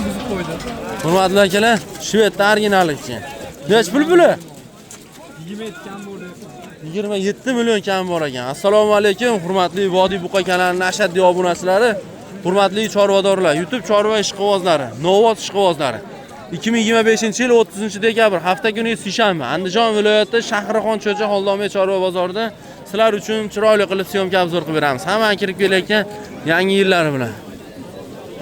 buzib qo'ydi. Hurmatli akalar, Shvedda originallikchi. Nech pul buli? 27 kam bo'ldi. 27 million kam bor ekan. Assalomu alaykum, hurmatli Vodiy Buqa kanalining ashaddiy obunachilari, hurmatli chorvadorlar, YouTube chorva ishqibozlari, Novot ishqibozlari. 2025-yil 30-dekabr hafta kuni seshanba Andijon viloyati Shahrixon Cho'cha Xoldome chorva bozorida sizlar uchun chiroyli qilib syomka obzor qilib beramiz. Hamma kirib kelayotgan yangi yillari bilan.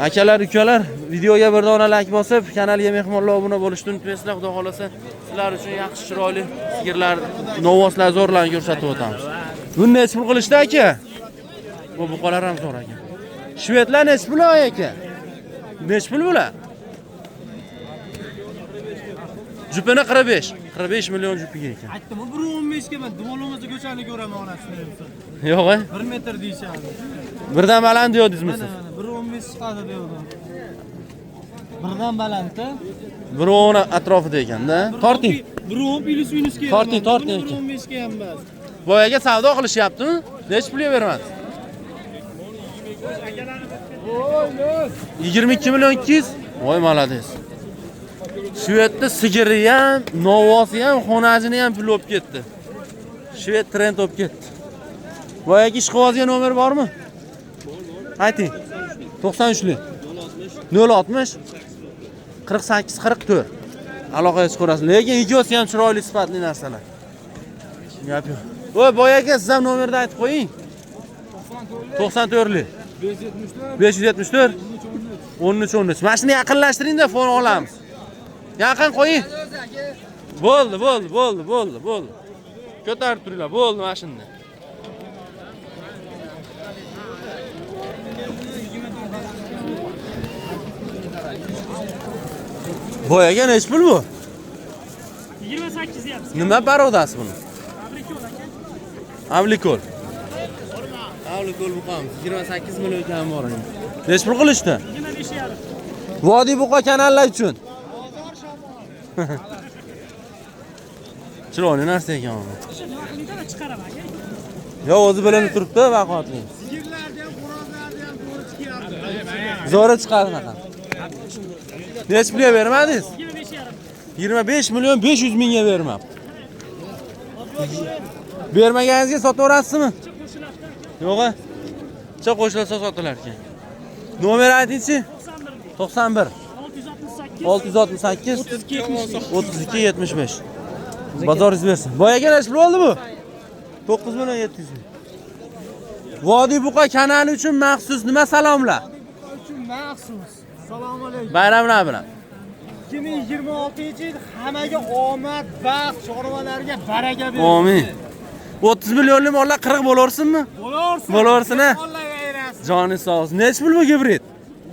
Akalar, ukalar, videoga bir dona like bosib, kanalga mehmonlar obuna bo'lishni unutmaysizlar. Xudo xolasa, sizlar uchun yaxshi chiroyli sigirlar, novvoslar zo'rlarni ko'rsatib o'tamiz. Buni nech pul qilishdi aka? Bu buqalar ham zo'r ekan. Shvedlar nech pul aka? Nech pul bular? Jupini 45 million jupiga ekan. Aytdim, 1.15 ga men duolomizda ko'chani ko'raman onasini. Yo'q, 1 metr deyshadi. Birdan baland deyordingizmi siz? 1.15 chiqadi deydim. Birdan balandda 1.10 atrofida ekanda. Torting. 1.10 plus minus keladi. Torting aka. 1.15 ga ham emas. Boyaga savdo qilishyaptimi? Nech pulga bermadi? 22 million 200. Voy, malades. Shvedda sigiri ham, novosi ham, xonajini ham pul olib ketdi. Shved trend olib ketdi. Boyaga ishqibozga nomer bormi? Ayting. 93lik. 060 48 44. Aloqaga chiqarasiz. Lekin ikkosi ham chiroyli sifatli narsalar. Gap yo'q. Voy, boyaga siz ham nomerni aytib qo'ying. 94lik. 574 13. Mashina yaqinlashtiring-da, fon olamiz. Yaqin qo'ying. Bo'ldi. Ko'tarib turinglar, bo'ldi mashinani. Boyaga nech pul bu? 28 deyapsiz. Nima parodasi buni? Avlikol. Avlikol buqamiz. 28 million kam bor ekan. Nech pul qilishdi? 25,5. Vodiy Buqa kanallar uchun. Chiroyli narsa ekan bu. Shuni chiqaraman. Yo, o'zi bilinib turibdi, vaqotli. Sigirlarni ham, xo'rozlarni ham to'g'ri chiqyapti. Zo'ri chiqardi. Nech pulga bermadingiz? 25,5. 25 million 500 mingga bermabdi. Bermaganingizga sotaverasizmi? Yo'q. Cha qo'shilsa sotilar ekan. Nomer aytingchi? 91 668 32 75. Bozoringiz bersin. Boyaga nech pul oldi bu? 9 million 700 ming. Vodiy Buqa kanali uchun maxsus nima salomlar? Uchun maxsus. Assalomu alaykum. Bayramlar bilan. 2026-yil hammaga omad, baxt, chorvalarga baraka bersin. Amin. 30 millionlik mollar 40 bo'larsinmi? Bo'larsin. Bo'larsin-a? Alloh ayrasin. Joni sog' olsin. Nech pul bu gibrid?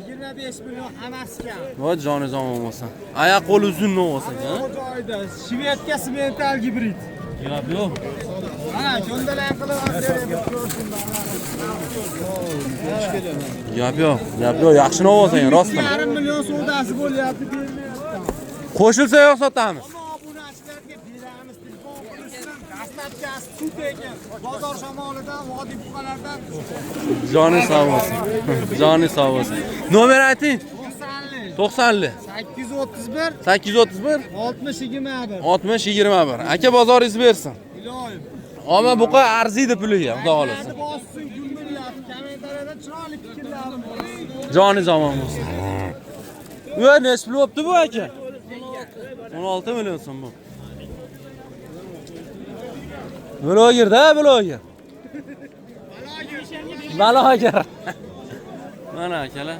25 million hammasi kam. Voy, joni zamon bo'lsin. Oyoq qo'li uzun bo'lsa ekan. Bu joyda Shvedga simental gibrid. Yo'q. Mana ko'ndalang qilib olsangiz Yo'q, yaxshi bo'lsa ekan, rostmi? 1,5 million savdosi bo'lyapti, bermayapti. Qo'shilsa yo'q sotamiz. Obunachilarga beramiz, telefon qilsin. Dastlabkasi sut ekan. Bozor shamolidan, vodiy buqalardan Joni sog' bo'lsin. Joni sog' bo'lsin. Nomer ayting. 90lik. 831 831 60 21. 60 21. Aka bozoringiz bersin. Iloyim. Omma buqa arziydi puliga, xudo xolasa. Bossin, gumburlab, kommentariyada chiroyli fikrlarim bor. Joni zamon bo'lsin. Voy, nech pul bo'pti bu aka? 16 million so'm bu. Bloger-da, bloger. Bloger. Mana akalar.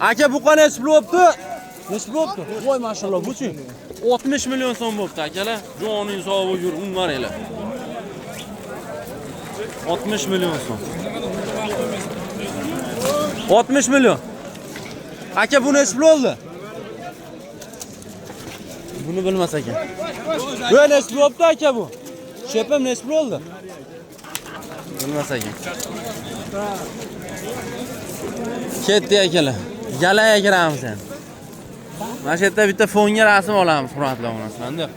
Aka buqa nech pul bo'pti? Nech pul bo'pti? Voy, mashallah, bu-chi. 60 million so'm bo'pti akalar. Joning sog' bo'lgur, unmaranglar. 60 million so'm. 60 million. Aka bu nech pul oldi? Buni bilmas ekan. Bu nech pul bo'pti aka bu? Shepim nech pul oldi? Bilmas ekan. Ketdi akalar. Galaga kiramiz endi. Mana shu yerda bitta fonga rasm olamiz, hurmatli onalar.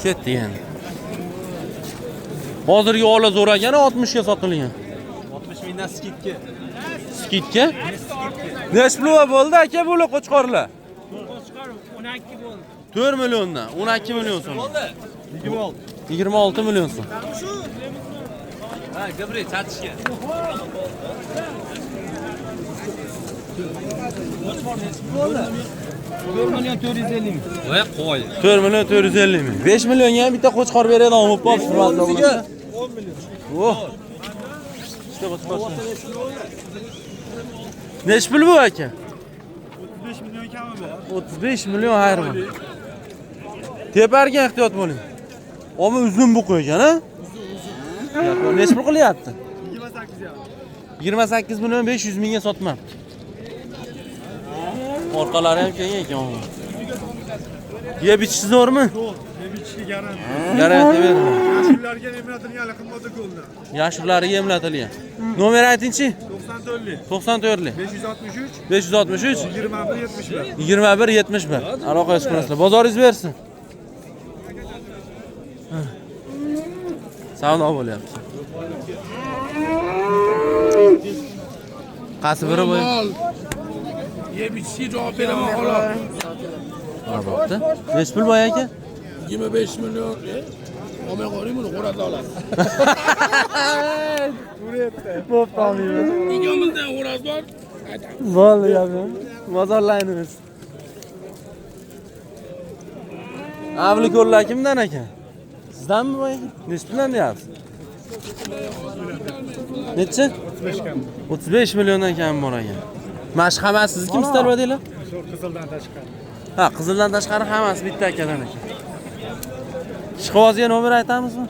Ketdi endi. Hozirgi ola zo'r ekan, 60 ga sotilgan. 60 Ayna skidga. Skidga? Necha pul bo'ldi aka bu qo'chqorlar? Qo'chqor 12 bo'ldi. 4 milliondan 12 million so'm. 26. 26 million so'm. Ha, gabri chatishga. $4 million 450 ming. Voy qo'y. 4 million 450 ming. 5 millionga ham bitta qo'chqor beradigan bo'lib qolibdi, hurmatli obunachilar. 10 million. Oh. İşte qo'chqor. Necha pul bu aka? 35 million kami bor. 35 million hayron. Teparga ehtiyot bo'ling. Omi uzun bu qo'ygan, ha? Necha pul qilyapti? 28 yarim. 28 million 500 mingga sotmabdi. Orqalari ham keng ekan. Ye bichish zo'rmi? Zo'r. Nebichli garanti. Garantiya beradi. Yoshlarga emlatilgan qimmat ko'lda. Yoshlarga emlatilgan. Nomer aytingchi? 94 94 563 563 21 71. 21 71. Aloqa qilib bozoringiz bersin. Savdo bo'lyapti. Qaysi biri bu? Yeb ichishga javob beraman xolos. Albatta. Necha pul boy aka? 25 million. Olmay qo'ying buni xo'rata olasiz. Bo'pti olmaymiz. Ikkamizda xo'raz bor. Aytaman. Bo'ldi gapim. Bozorlaymiz. Avli ko'rlar kimdan aka? Sizdanmi boy? Necha puldan deyapsiz? Necha? 35 milliondan kam bor ekan. Mashq hammasi sizniki istalmadinglar? Qizildan tashqari. Ha, qizildan tashqari hammasi bitta akadan ekan. Ishqibozga nomer aytamizmi?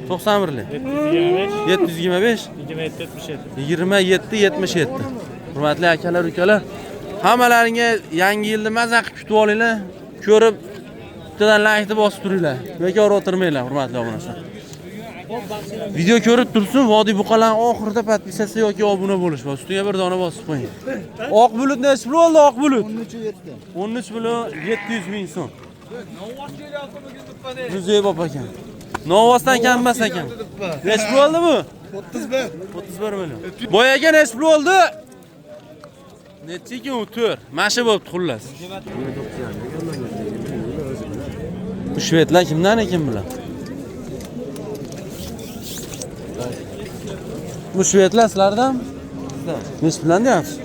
91 91lik 725 725 27 77. 27 77. Hurmatli akalar, ukalar, hammalaringga yangi yilni maza qilib kutib olinglar. Ko'rib, bittadan laykni bosib turinglar. Bekor o'tirmanglar, hurmatli obunachilar. Video ko'rib tursin, Vodiy buqalarning oxirida podpisatsiya yoki obuna bo'lish va ustiga bir dona bosib qo'ying. Oq bulut necha pul bo'ldi, oq bulut? 13 million 700 ming so'm. Muzey bop ekan. Novosdan kam emas ekan. Necha pul bo'ldi bu? 31 million. Boyaga necha pul bo'ldi? Necha ekan u? 4. Mashi bo'libdi xullas. Bu shvedlar kimdan ekan bular? Bu shvedlar sizlardan? Necha puldan deyapsiz?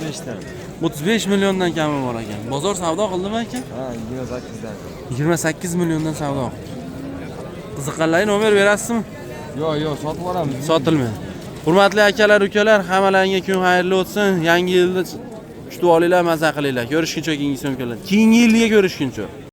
35 dan. 35 milliondan kami bor ekan. Bozor savdo qildimi aka? Ha, 28 dan. 28 milliondan savdo. Qiziqqanlarga nomer berasizmi? Yo'q, sotib yuboramiz. Sotilmaydi. Hurmatli akalar, ukalar, hammalaringga kun xayrli o'tsin. Yangi yilda kutib olinglar, maza qilinglar. Ko'rishguncha keyingi so'mkalar. Keyingi yilga ko'rishguncha.